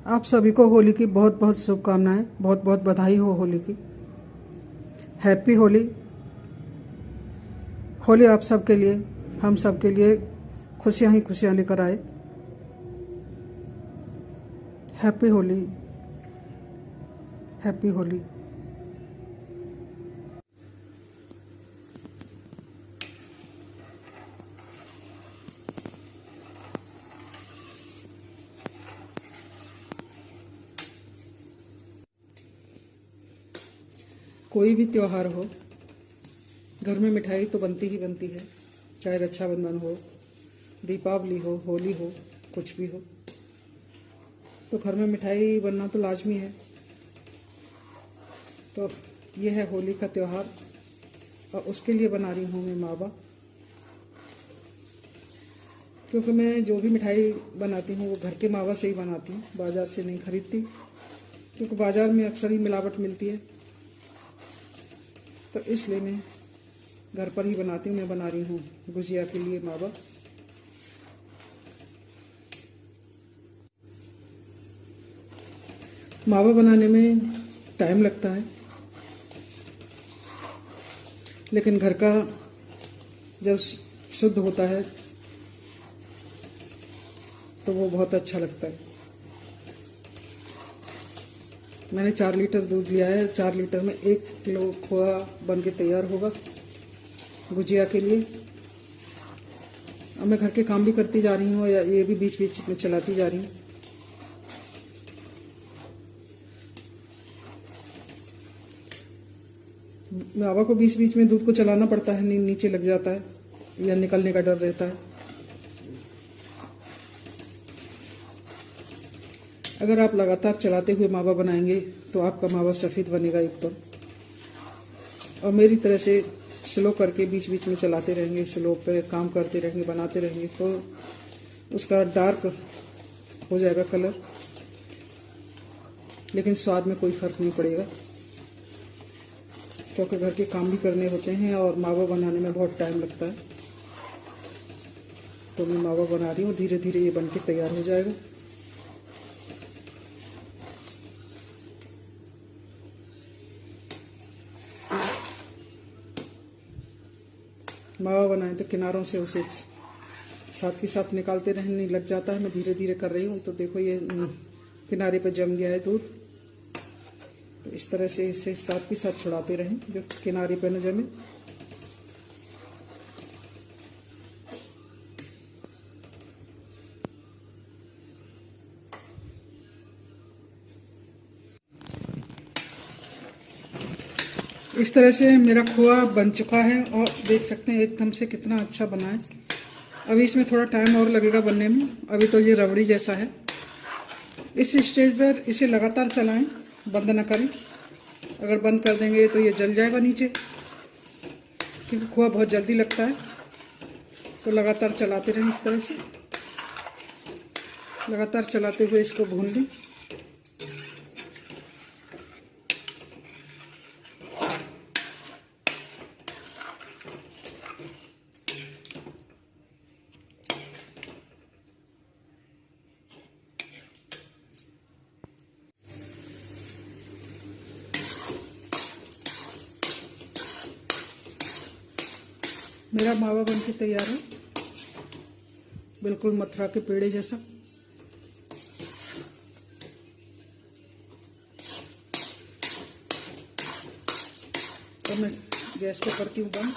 आप सभी को होली की बहुत बहुत शुभकामनाएं, बहुत बहुत बधाई हो होली की। हैप्पी होली। होली आप सबके लिए, हम सबके लिए खुशियां ही खुशियां लेकर आए। Happy Holi, happy Holi. कोई भी त्योहार हो, घर में मिठाई तो बनती ही बनती है। चाहे रक्षाबंधन हो, दीपावली हो, होली हो, कुछ भी हो, तो घर में मिठाई बनना तो लाजमी है। तो ये है होली का त्योहार और उसके लिए बना रही हूँ मैं मावा। क्योंकि मैं जो भी मिठाई बनाती हूँ वो घर के मावा से ही बनाती हूँ, बाज़ार से नहीं खरीदती। क्योंकि बाज़ार में अक्सर ही मिलावट मिलती है, तो इसलिए मैं घर पर ही बनाती हूँ। मैं बना रही हूँ गुजिया के लिए मावा। मावा बनाने में टाइम लगता है, लेकिन घर का जब शुद्ध होता है तो वो बहुत अच्छा लगता है। मैंने 4 लीटर दूध लिया है। 4 लीटर में 1 किलो खोआ बन के तैयार होगा गुजिया के लिए। अब मैं घर के काम भी करती जा रही हूँ, या ये भी बीच बीच में चलाती जा रही हूँ। मावा को बीच बीच में दूध को चलाना पड़ता है, नीचे लग जाता है या निकलने का डर रहता है। अगर आप लगातार चलाते हुए मावा बनाएंगे तो आपका मावा सफ़ेद बनेगा एकदम। और मेरी तरह से स्लो करके बीच बीच में चलाते रहेंगे, स्लो पे काम करते रहेंगे, बनाते रहेंगे, तो उसका डार्क हो जाएगा कलर, लेकिन स्वाद में कोई फ़र्क नहीं पड़ेगा। क्योंकि घर के काम भी करने होते हैं और मावा बनाने में बहुत टाइम लगता है। तो मैं मावा बना रही हूँ, धीरे धीरे ये बन के तैयार हो जाएगा। मावा बनाएं तो किनारों से उसे साथ के साथ निकालते रहने लग जाता है। मैं धीरे धीरे कर रही हूँ, तो देखो ये किनारे पर जम गया है दूध। तो इस तरह से इसे साथ के साथ छुड़ाते रहें जो किनारे पर न जमे। इस तरह से मेरा खोआ बन चुका है और देख सकते हैं एकदम से कितना अच्छा बना है। अभी इसमें थोड़ा टाइम और लगेगा बनने में। अभी तो ये रबड़ी जैसा है। इस स्टेज पर इसे लगातार चलाएं, बंद ना करें। अगर बंद कर देंगे तो ये जल जाएगा नीचे, क्योंकि खोआ बहुत जल्दी लगता है। तो लगातार चलाते रहें। इस तरह से लगातार चलाते हुए इसको भून लें। मेरा मावा बनके तैयार है, बिल्कुल मथुरा के पेड़े जैसा। और मैं गैस को करती हूँ बंद।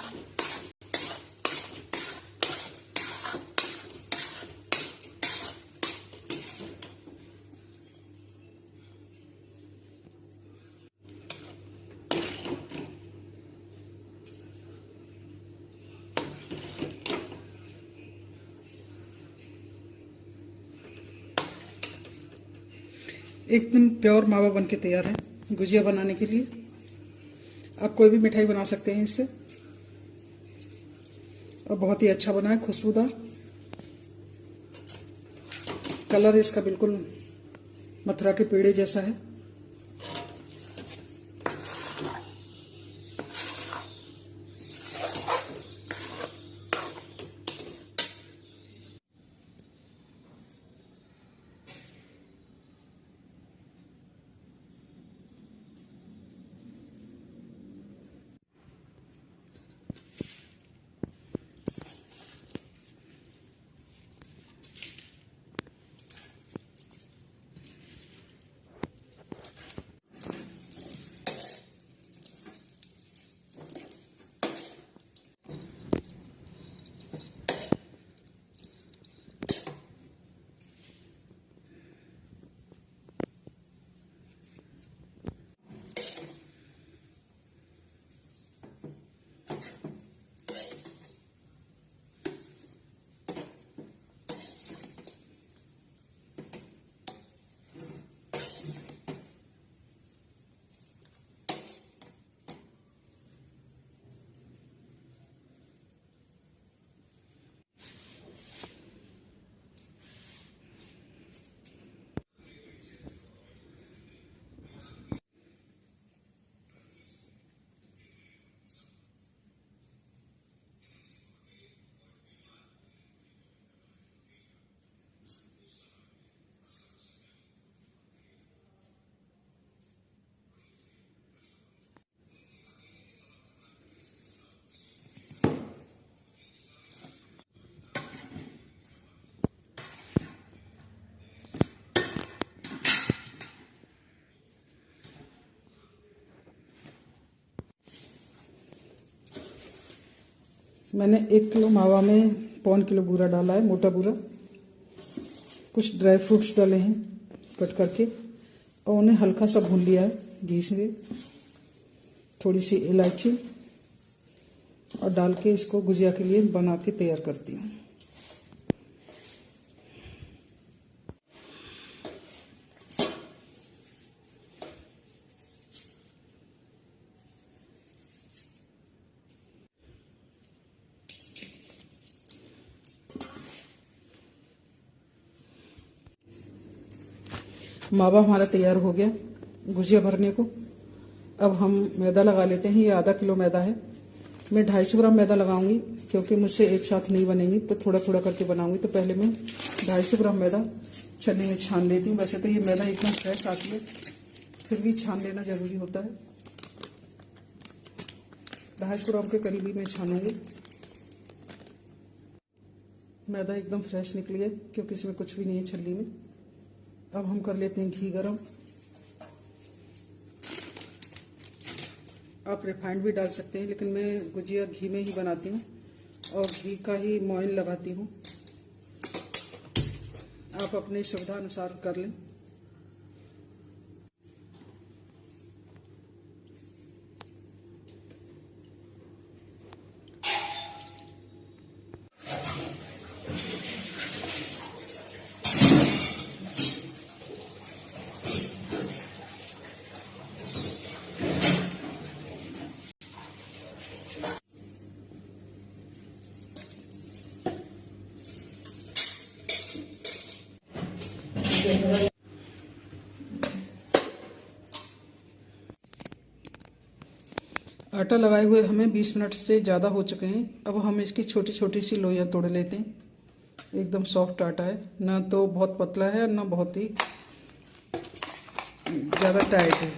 एकदम प्योर मावा बनके तैयार है गुजिया बनाने के लिए। आप कोई भी मिठाई बना सकते हैं इससे, और बहुत ही अच्छा बना है, खुशबूदार। कलर इसका बिल्कुल मथुरा के पेड़े जैसा है। मैंने 1 किलो मावा में 1.25 किलो बूरा डाला है, मोटा बूरा। कुछ ड्राई फ्रूट्स डाले हैं कट करके और उन्हें हल्का सा भून लिया है घी से। थोड़ी सी इलायची और डाल के इसको गुजिया के लिए बना के तैयार करती हूँ। मावा हमारा तैयार हो गया गुजिया भरने को। अब हम मैदा लगा लेते हैं। ये आधा किलो मैदा है। मैं 250 ग्राम मैदा लगाऊंगी क्योंकि मुझसे एक साथ नहीं बनेंगी, तो थोड़ा थोड़ा करके बनाऊंगी। तो पहले मैं 250 ग्राम मैदा छन्नी में छान लेती हूँ। वैसे तो ये मैदा इतना फ्रेश आती है, फिर भी छान लेना जरूरी होता है। 250 ग्राम के करीब ही मैं छानूंगी। मैदा एकदम फ्रेश निकली है क्योंकि इसमें कुछ भी नहीं है छल्ली में। अब हम कर लेते हैं घी गरम। आप रिफाइंड भी डाल सकते हैं, लेकिन मैं गुजिया घी में ही बनाती हूँ और घी का ही मोइन लगाती हूँ। आप अपनी सुविधा अनुसार कर लें। आटा लगाए हुए हमें 20 मिनट से ज़्यादा हो चुके हैं। अब हम इसकी छोटी छोटी सी लोइयाँ तोड़ लेते हैं। एकदम सॉफ्ट आटा है, ना तो बहुत पतला है ना बहुत ही ज़्यादा टाइट है।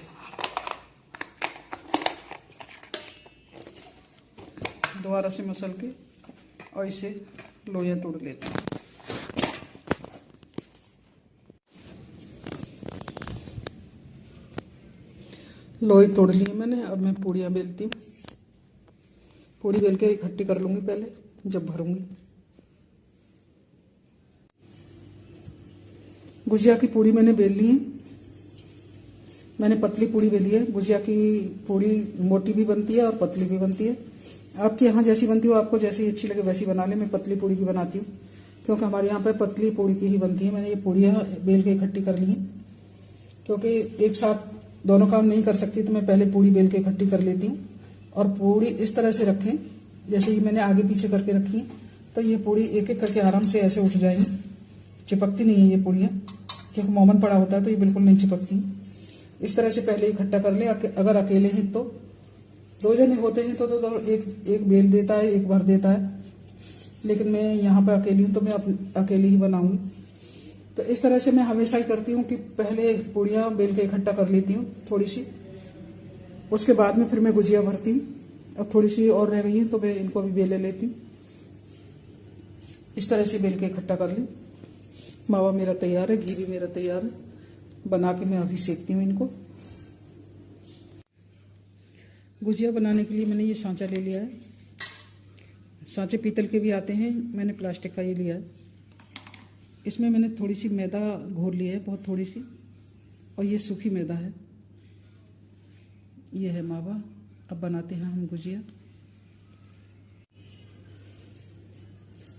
दोबारा से मसल के और इसे लोइयाँ तोड़ लेते हैं। लोई तोड़ ली मैंने। अब मैं पूड़ियाँ बेलती हूँ। पूड़ी बेल के इकट्ठी कर लूँगी पहले, जब भरूँगी। गुजिया की पूड़ी मैंने बेल ली है। मैंने पतली पूड़ी बेली है। गुजिया की पूड़ी मोटी भी बनती है और पतली भी बनती है। आपके यहाँ जैसी बनती हो, आपको जैसी अच्छी लगे वैसी बना ले। मैं पतली पूड़ी की बनाती हूँ क्योंकि हमारे यहाँ पे पतली पूड़ी की ही बनती है। मैंने ये पूड़ियाँ बेल के इकट्ठी कर ली हैं क्योंकि एक साथ दोनों काम नहीं कर सकती, तो मैं पहले पूड़ी बेल के इकट्ठी कर लेती हूँ। और पूड़ी इस तरह से रखें जैसे ही मैंने आगे पीछे करके रखी है, तो ये पूड़ी एक एक करके आराम से ऐसे उठ जाएंगी। चिपकती नहीं है ये पूड़ियाँ, क्योंकि मोमन पड़ा होता है तो ये बिल्कुल नहीं चिपकती। इस तरह से पहले इकट्ठा कर ले। अगर अकेले हैं तो, 2 जने होते हैं तो एक बेल देता है, एक भर देता है। लेकिन मैं यहाँ पर अकेली हूँ तो मैं अकेली ही बनाऊंगी। तो इस तरह से मैं हमेशा ही करती हूँ कि पहले पूड़ियाँ बेल के इकट्ठा कर लेती हूँ थोड़ी सी, उसके बाद में फिर मैं गुजिया भरती हूँ। अब थोड़ी सी और रह गई है तो मैं इनको भी बेले लेती हूँ। इस तरह से बेल के इकट्ठा कर ली। मावा मेरा तैयार है, घी भी मेरा तैयार है। बना के मैं अभी सेकती हूँ इनको। गुजिया बनाने के लिए मैंने ये सांचा ले लिया है। सांचे पीतल के भी आते हैं, मैंने प्लास्टिक का ये लिया है। इसमें मैंने थोड़ी सी मैदा घोल ली है, बहुत थोड़ी सी, और ये सूखी मैदा है। ये है मावा। अब बनाते हैं हम गुजिया।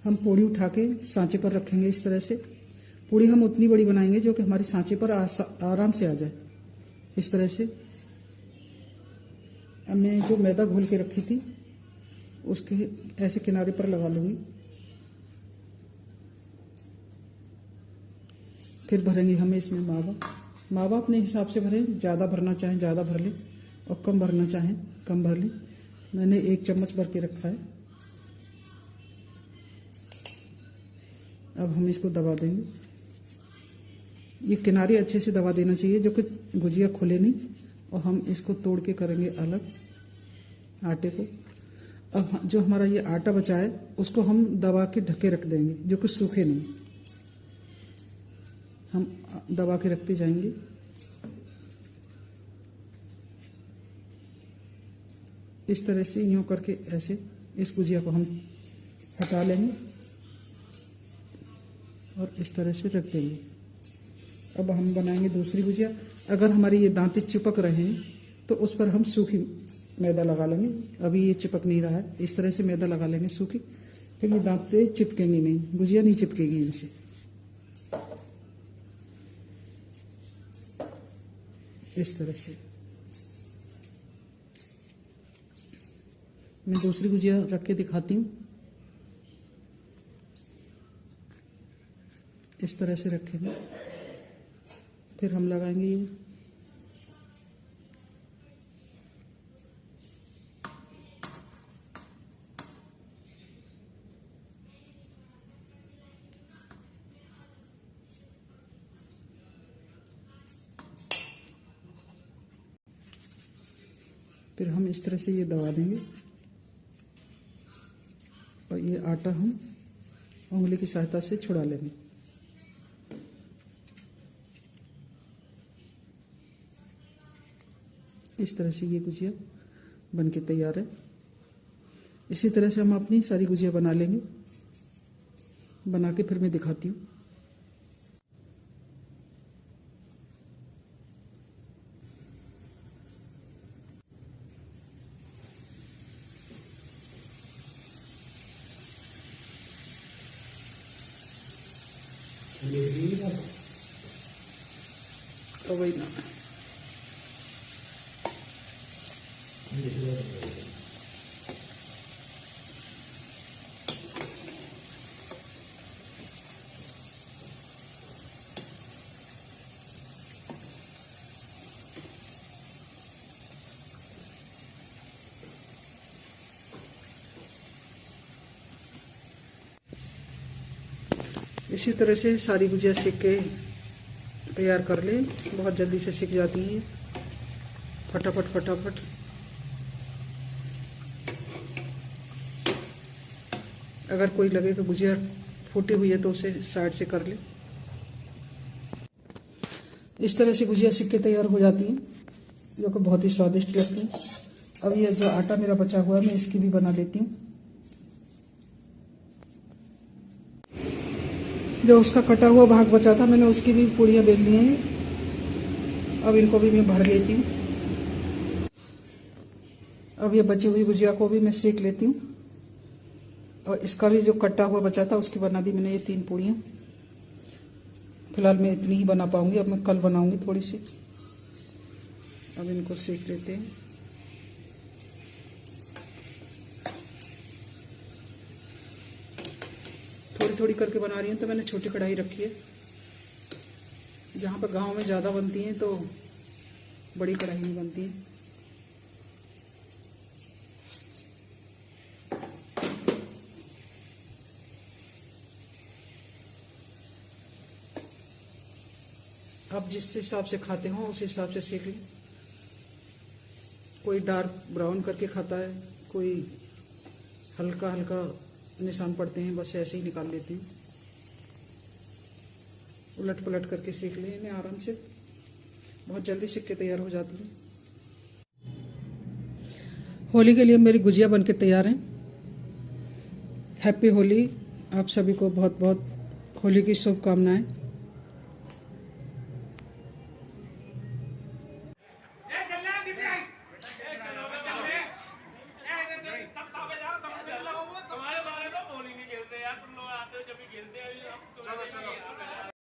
हम पूड़ी उठा के सांचे पर रखेंगे इस तरह से। पूड़ी हम उतनी बड़ी बनाएंगे जो कि हमारे सांचे पर आराम से आ जाए। इस तरह से अब मैं जो मैदा घोल के रखी थी उसके ऐसे किनारे पर लगा लूँगी। फिर भरेंगे हमें इसमें मावा। मावा अपने हिसाब से भरें, ज़्यादा भरना चाहें ज़्यादा भर लें और कम भरना चाहें कम भर लें। मैंने 1 चम्मच भर के रखा है। अब हम इसको दबा देंगे। ये किनारे अच्छे से दबा देना चाहिए जो कि गुजिया खुले नहीं। और हम इसको तोड़ के करेंगे अलग आटे को। अब जो हमारा ये आटा बचा है उसको हम दबा के ढके रख देंगे, जो कि सूखे नहीं। हम दबा के रखते जाएंगे। इस तरह से यूँ करके ऐसे इस गुजिया को हम हटा लेंगे और इस तरह से रख देंगे। अब हम बनाएंगे दूसरी गुजिया। अगर हमारी ये दांते चिपक रहे हैं तो उस पर हम सूखी मैदा लगा लेंगे। अभी ये चिपक नहीं रहा है, इस तरह से मैदा लगा लेंगे सूखी, फिर ये दांते चिपकेंगे नहीं, गुजिया नहीं चिपकेगी इनसे। इस तरह से मैं दूसरी गुजिया रख के दिखाती हूँ। इस तरह से रखेंगे, फिर हम लगाएंगे ये फिर हम इस तरह से ये दबा देंगे और ये आटा हम उंगली की सहायता से छुड़ा लेंगे। इस तरह से ये गुजिया बन के तैयार है। इसी तरह से हम अपनी सारी गुजिया बना लेंगे। बना के फिर मैं दिखाती हूँ। तो वही ना इसी तरह से सारी गुजिया सेक के तैयार कर लें। बहुत जल्दी से सिक जाती हैं, फटाफट फटाफट। अगर कोई लगे कि गुजिया फूटी हुई है तो उसे साइड से कर ले। इस तरह से गुजिया सिक के तैयार हो जाती हैं, जो कि बहुत ही स्वादिष्ट लगती हैं। अब ये जो आटा मेरा बचा हुआ है मैं इसकी भी बना लेती हूँ। जो उसका कटा हुआ भाग बचा था मैंने उसकी भी पूड़ियाँ बेल ली हैं। अब इनको भी मैं भर लेती हूँ। अब ये बची हुई गुजिया को भी मैं सेक लेती हूँ और इसका भी जो कटा हुआ बचा था उसकी बना दी मैंने ये 3 पूड़ियाँ। फिलहाल मैं इतनी ही बना पाऊंगी, अब मैं कल बनाऊंगी थोड़ी सी। अब इनको सेक लेते हैं। थोड़ी थोड़ी करके बना रही हूँ तो मैंने छोटी कढ़ाई रखी है। जहाँ पर गांव में ज़्यादा बनती हैं तो बड़ी कढ़ाई में बनती है। आप जिस हिसाब से खाते हो उस हिसाब से सेक लें। कोई डार्क ब्राउन करके खाता है, कोई हल्का हल्का निशान पड़ते हैं, बस ऐसे ही निकाल लेते हैं। उलट पलट करके सेक लें इन्हें आराम से, बहुत जल्दी सिक के तैयार हो जाती हैं। होली के लिए मेरी गुजिया बनके तैयार हैं। हैप्पी होली। आप सभी को बहुत बहुत होली की शुभकामनाएं।